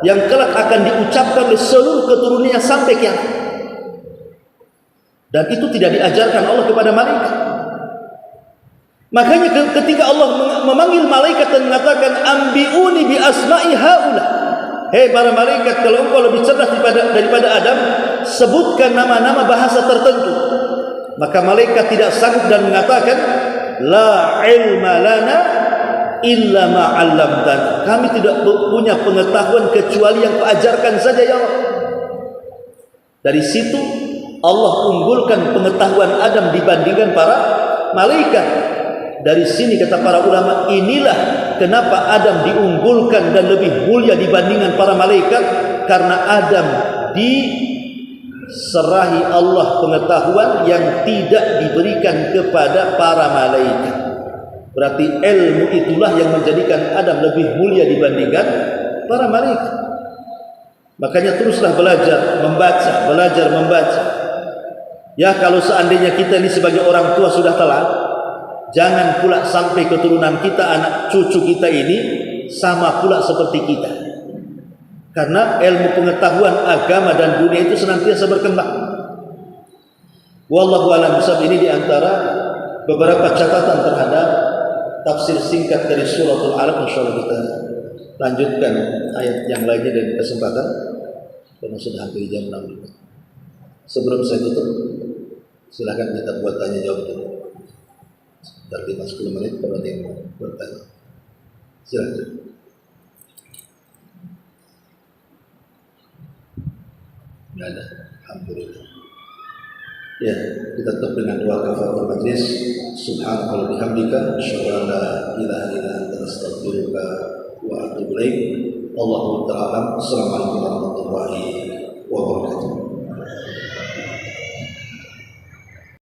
yang kelak akan diucapkan oleh seluruh keturunannya sampai kiamat. Dan itu tidak diajarkan Allah kepada malaikat. Makanya ketika Allah memanggil malaikat dan mengatakan ambiuni bi asma'i haula, hei para malaikat, kalau engkau lebih cerdas daripada Adam, sebutkan nama-nama bahasa tertentu. Maka malaikat tidak sanggup dan mengatakan, la ilma lana illa ma 'allamtana. Kami tidak punya pengetahuan kecuali yang kau ajarkan saja ya Allah. Dari situ Allah unggulkan pengetahuan Adam dibandingkan para malaikat. Dari sini kata para ulama, inilah kenapa Adam diunggulkan dan lebih mulia dibandingkan para malaikat, karena Adam diserahi Allah pengetahuan yang tidak diberikan kepada para malaikat. Berarti ilmu itulah yang menjadikan Adam lebih mulia dibandingkan para malaikat. Makanya teruslah belajar membaca, belajar membaca. Ya, kalau seandainya kita ini sebagai orang tua sudah telat, jangan pula sampai keturunan kita, anak cucu kita ini sama pula seperti kita. Karena ilmu pengetahuan agama dan dunia itu senantiasa berkembang. Wallahu a'lam bishawab. Ini diantara beberapa catatan terhadap tafsir singkat dari suratul Alaq. Insyaallah kita lanjutkan ayat yang lainnya dari kesempatan, karena sudah hampir jam 6. Sebelum saya tutup, silakan kita buat tanya jawab dulu. Dari 5-10 menit kalau ada yang mau bertanya, silakan. Tidak ada, alhamdulillah. Ya, kita tutup dengan doa kafaratul majlis. Subhanallah bihamdika, asyhadu an la ilaha illa anta, astaghfiruka wa atubu ilaik. Wallahu ta'ala a'lam. Assalamualaikum warahmatullahi wabarakatuh.